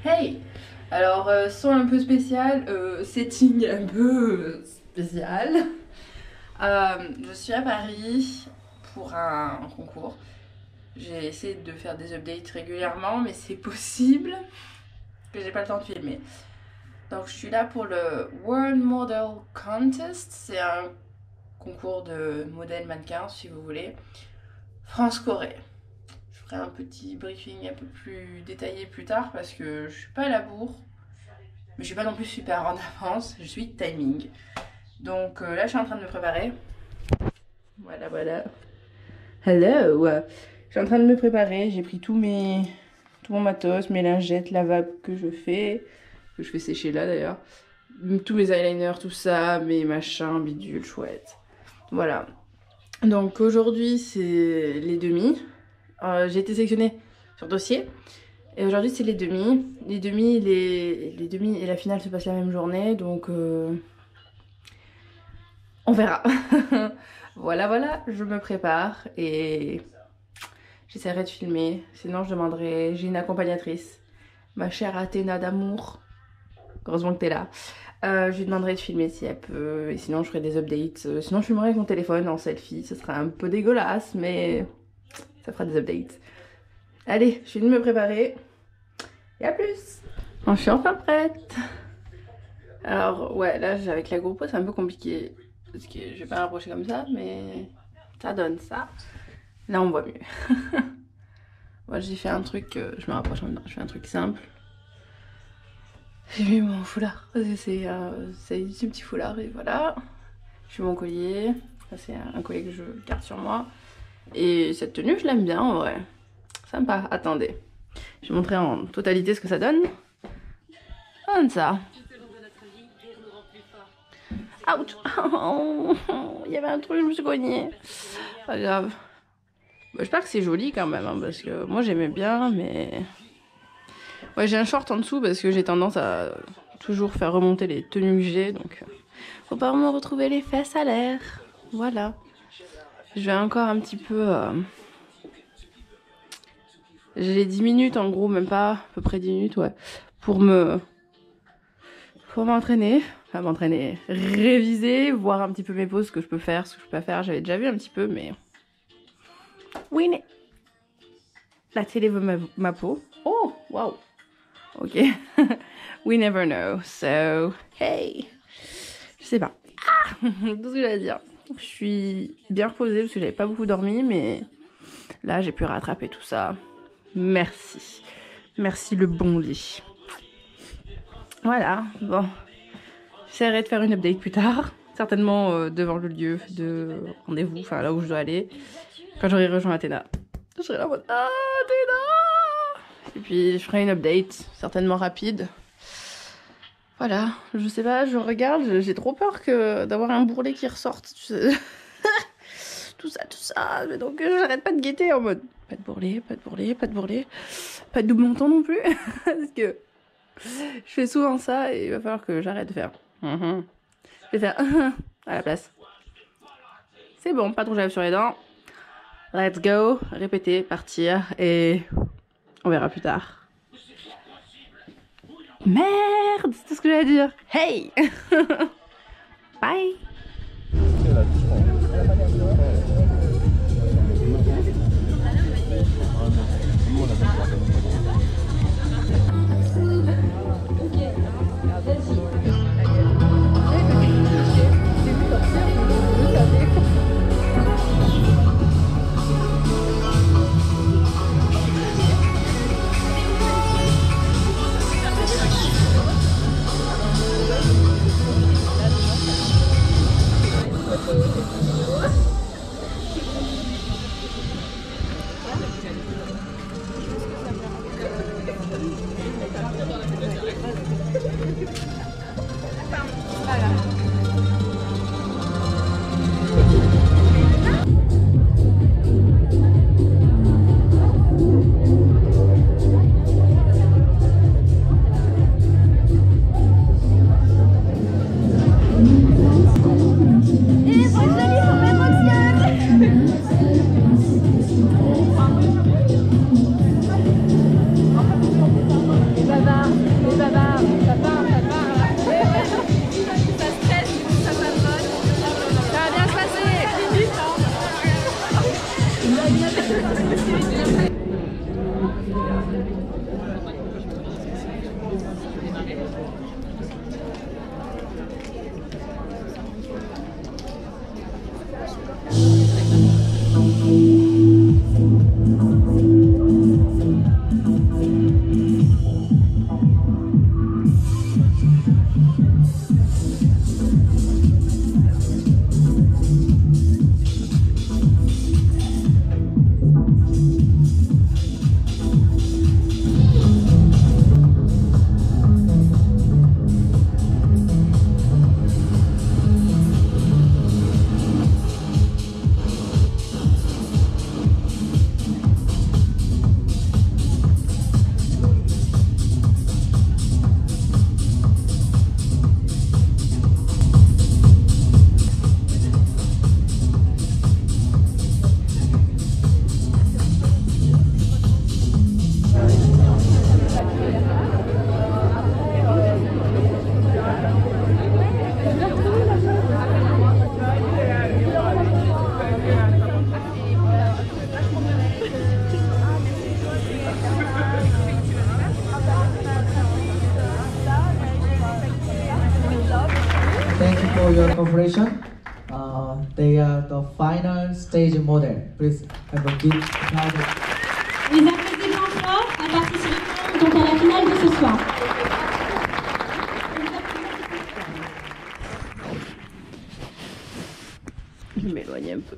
Hey! Alors, son un peu spécial, setting un peu spécial. Je suis à Paris pour un concours. J'ai essayé de faire des updates régulièrement, mais c'est possible que j'ai pas le temps de filmer. Donc, je suis là pour le World Model Contest. C'est un concours de modèles mannequins, si vous voulez. France-Corée. Je ferai un petit briefing un peu plus détaillé plus tard parce que je suis pas à la bourre, mais je suis pas non plus super en avance, je suis timing. Donc là je suis en train de me préparer. Voilà, voilà. Hello! Je suis en train de me préparer, j'ai pris tout mon matos, mes lingettes lavables que je fais sécher là d'ailleurs. Tous mes eyeliners, tout ça, mes machins, bidules, chouettes. Voilà. Donc aujourd'hui c'est les demi. J'ai été sélectionnée sur dossier et aujourd'hui c'est les demi. Les demi et la finale se passent la même journée, donc on verra. Voilà, je me prépare et j'essaierai de filmer. Sinon je demanderai, j'ai une accompagnatrice, ma chère Athéna d'amour. Heureusement que t'es là. Je lui demanderai de filmer si elle peut, et sinon je ferai des updates. Sinon je filmerai avec mon téléphone en selfie, ce sera un peu dégueulasse, mais ça fera des updates. Allez, je viens de me préparer. Et à plus. Je suis enfin prête. Alors ouais, là avec la GoPro c'est un peu compliqué. Parce que je vais pas m'approcher comme ça, mais ça donne ça. Là on voit mieux. Moi j'ai fait un truc, je me rapproche maintenant, je fais un truc simple. J'ai mis mon foulard, c'est ce petit foulard et voilà. J'ai mon collier, c'est un collier que je garde sur moi. Et cette tenue je l'aime bien en vrai, sympa. Attendez, je vais montrer en totalité ce que ça donne. Comme ça. Ouch. Il y avait un truc, je me suis cognée. Pas grave. J'espère que c'est joli quand même, hein, parce que moi j'aimais bien, mais... Ouais, j'ai un short en dessous parce que j'ai tendance à toujours faire remonter les tenues que j'ai, donc faut pas me retrouver les fesses à l'air. Voilà. Je vais encore un petit peu... J'ai 10 minutes en gros, même pas, à peu près 10 minutes, ouais, pour m'entraîner. Enfin, m'entraîner, réviser, voir un petit peu mes poses, ce que je peux faire, ce que je peux pas faire. J'avais déjà vu un petit peu, mais... Oui, mais... La télé veut ma peau. Oh, waouh. Ok. We never know. So, hey. Je sais pas. Ah, tout ce que j'allais dire. Je suis bien reposée parce que j'avais pas beaucoup dormi, mais là j'ai pu rattraper tout ça. Merci. Merci le bon lit. Voilà. Bon. J'essaierai de faire une update plus tard. Certainement devant le lieu de rendez-vous, enfin là où je dois aller. Quand j'aurai rejoint Athéna. Je serai là en mode ah, Athéna! Et puis je ferai une update, certainement rapide. Voilà, je sais pas, je regarde, j'ai trop peur d'avoir un bourrelet qui ressorte. Tu sais. tout ça. Mais donc j'arrête pas de guetter en mode pas de bourrelet, pas de bourrelet, pas de bourrelet. Pas de double menton non plus. Parce que je fais souvent ça et il va falloir que j'arrête de faire. Je vais faire à la place. C'est bon, pas trop j'arrive sur les dents. Let's go, répéter, partir et on verra plus tard. Merde, c'est tout ce que j'allais dire. Hey. Bye. bavard. your cooperation. They are the final stage model. Please have a big round. Les applaudissements forts à participer donc à la finale de ce soir. Je m'éloigne un peu.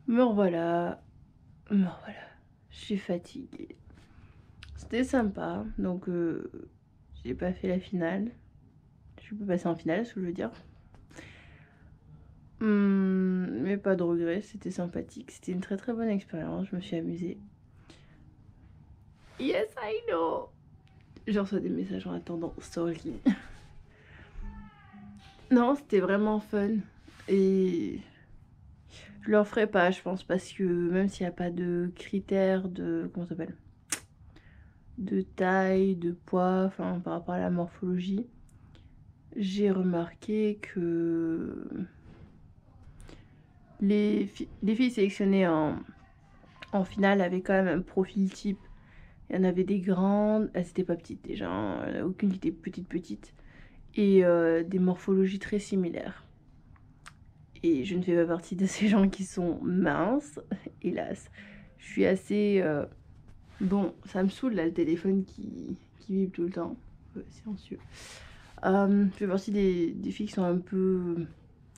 Me revoilà. Me revoilà. Je suis fatiguée. C'était sympa. Donc, j'ai pas fait la finale. Je peux passer en finale, ce que je veux dire. Mais pas de regret. C'était sympathique. C'était une très très bonne expérience. Je me suis amusée. Yes, I know. Je reçois des messages en attendant. Sorry. Non, c'était vraiment fun. Et je le referai pas, je pense, parce que même s'il n'y a pas de critères de... Comment ça s'appelle? De taille, de poids, enfin par rapport à la morphologie, j'ai remarqué que les filles sélectionnées en finale avaient quand même un profil type. Il y en avait des grandes, elles étaient pas petites déjà, hein, il n'y en a aucune qui était petite, et des morphologies très similaires. Et je ne fais pas partie de ces gens qui sont minces, hélas. Je suis assez... Bon, ça me saoule là, le téléphone qui vibre tout le temps. Silencieux. Je fais partie des filles qui sont un peu,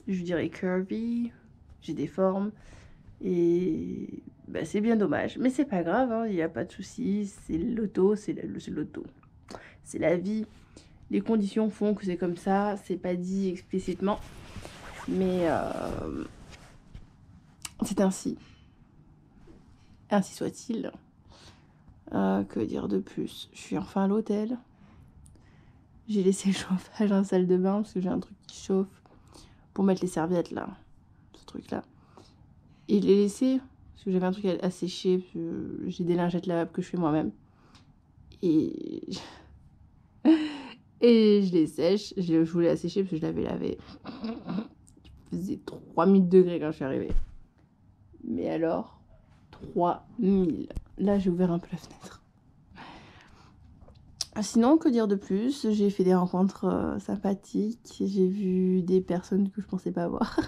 je dirais, curvy. J'ai des formes. Et bah, c'est bien dommage. Mais c'est pas grave, hein, il n'y a pas de souci. C'est l'auto, c'est l'auto. C'est la vie. Les conditions font que c'est comme ça. C'est pas dit explicitement. Mais c'est ainsi. Ainsi soit-il. Que dire de plus? Je suis enfin à l'hôtel. J'ai laissé le chauffage dans la salle de bain parce que j'ai un truc qui chauffe pour mettre les serviettes là. Ce truc là. Et je l'ai laissé parce que j'avais un truc à sécher. J'ai des lingettes lavables que je fais moi-même. Et... Et je les sèche. Je voulais la sécher parce que je l'avais lavé. Il faisait 3000 degrés quand je suis arrivée. Mais alors, 3000. Là, j'ai ouvert un peu la fenêtre. Sinon, que dire de plus? J'ai fait des rencontres sympathiques. J'ai vu des personnes que je pensais pas voir.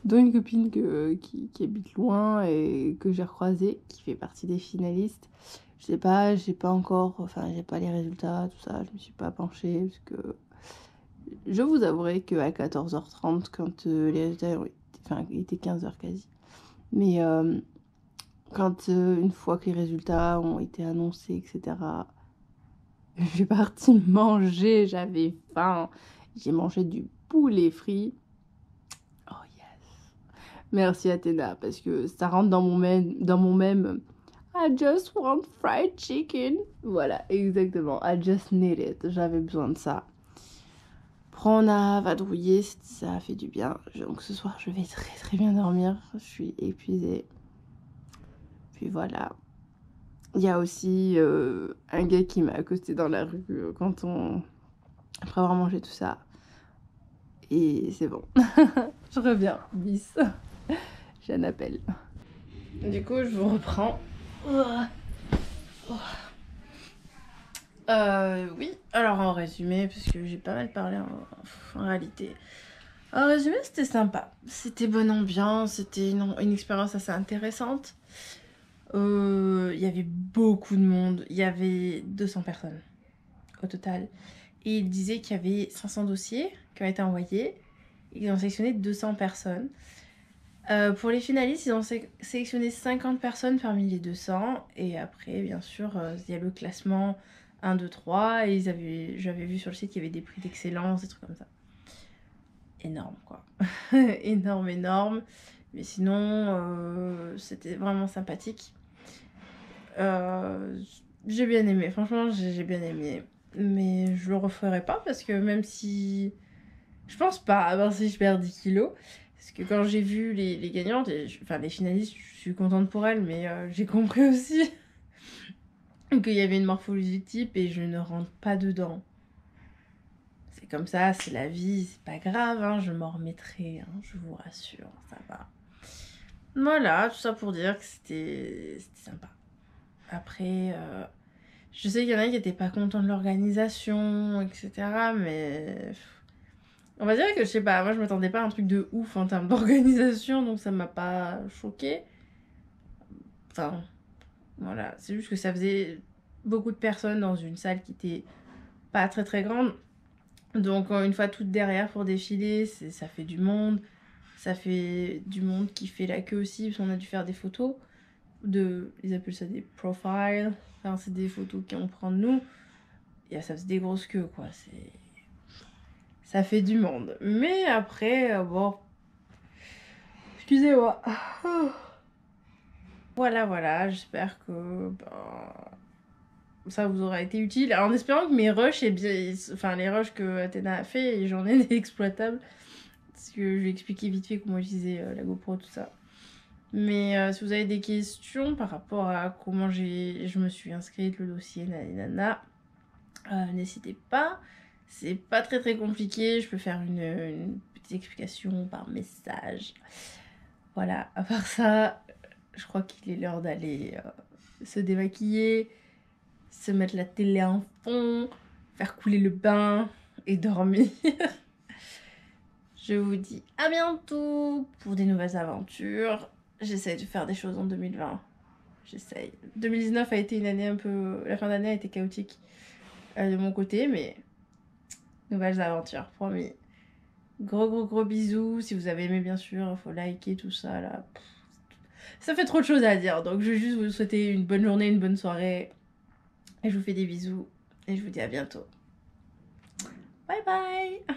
Dont une copine qui habite loin et que j'ai recroisée, qui fait partie des finalistes. Je sais pas, j'ai pas encore... Enfin, j'ai pas les résultats, tout ça. Je me suis pas penchée parce que... Je vous avouerai qu'à 14h30, quand les résultats... Enfin, il était 15h quasi. Mais quand une fois que les résultats ont été annoncés, etc., je suis partie manger, j'avais faim. J'ai mangé du poulet frit. Oh yes. Merci Athéna, parce que ça rentre dans mon même I just want fried chicken. Voilà, exactement. I just need it. J'avais besoin de ça. On a vadrouillé, ça a fait du bien. Donc ce soir, je vais très très bien dormir. Je suis épuisée. Puis voilà. Il y a aussi un gars qui m'a accosté dans la rue après avoir mangé tout ça. Et c'est bon. Je reviens. Bis. J'ai un appel. Du coup, je vous reprends. Oui, alors en résumé, parce que j'ai pas mal parlé en réalité. En résumé, c'était sympa. C'était bonne ambiance, c'était une expérience assez intéressante. Il y avait beaucoup de monde. Il y avait 200 personnes au total. Et il disait qu'il y avait 500 dossiers qui ont été envoyés. Ils ont sélectionné 200 personnes. Pour les finalistes, ils ont sélectionné 50 personnes parmi les 200. Et après, bien sûr, il y a le classement 1, 2, 3. Et j'avais vu sur le site qu'il y avait des prix d'excellence, des trucs comme ça. Énorme, quoi. énorme. Mais sinon, c'était vraiment sympathique. J'ai bien aimé, franchement j'ai bien aimé, mais je le referai pas parce que même si je pense pas, à part si je perds 10 kilos, parce que quand j'ai vu les gagnantes, enfin les finalistes, je suis contente pour elles, mais j'ai compris aussi qu'il y avait une morphologie type et je ne rentre pas dedans. C'est comme ça, c'est la vie, c'est pas grave, hein, je m'en remettrai, hein, je vous rassure, ça va. Voilà, tout ça pour dire que c'était sympa. Après, je sais qu'il y en a qui n'étaient pas contents de l'organisation, etc. Mais On va dire que je sais pas, moi je m'attendais pas à un truc de ouf en termes d'organisation, donc ça m'a pas choqué. Enfin, voilà, c'est juste que ça faisait beaucoup de personnes dans une salle qui était pas très très grande. Donc une fois toutes derrière pour défiler, ça fait du monde. Ça fait du monde qui fait la queue aussi, parce qu'on a dû faire des photos. Ils appellent ça des profiles. Enfin, c'est des photos qu'on prend de nous. Et ça faisait des grosses queues, quoi. Ça fait du monde. Mais après, bon... Excusez-moi. Voilà, j'espère que ça vous aura été utile. Alors, en espérant que mes rushs, enfin les rushs que Athéna a fait, j'en ai des exploitables. Parce que je lui ai expliqué vite fait comment utiliser la GoPro, tout ça. Mais si vous avez des questions par rapport à comment je me suis inscrite, le dossier, nanana, n'hésitez pas. C'est pas très très compliqué, je peux faire une petite explication par message. Voilà, à part ça, je crois qu'il est l'heure d'aller se démaquiller, se mettre la télé en fond, faire couler le bain et dormir. Je vous dis à bientôt pour des nouvelles aventures. J'essaye de faire des choses en 2020. J'essaye. 2019 a été une année un peu... La fin d'année a été chaotique de mon côté, mais... Nouvelles aventures, promis. Gros bisous. Si vous avez aimé, bien sûr, il faut liker tout ça, là. Ça fait trop de choses à dire, donc je vais juste vous souhaiter une bonne journée, une bonne soirée. Et je vous fais des bisous. Et je vous dis à bientôt. Bye bye.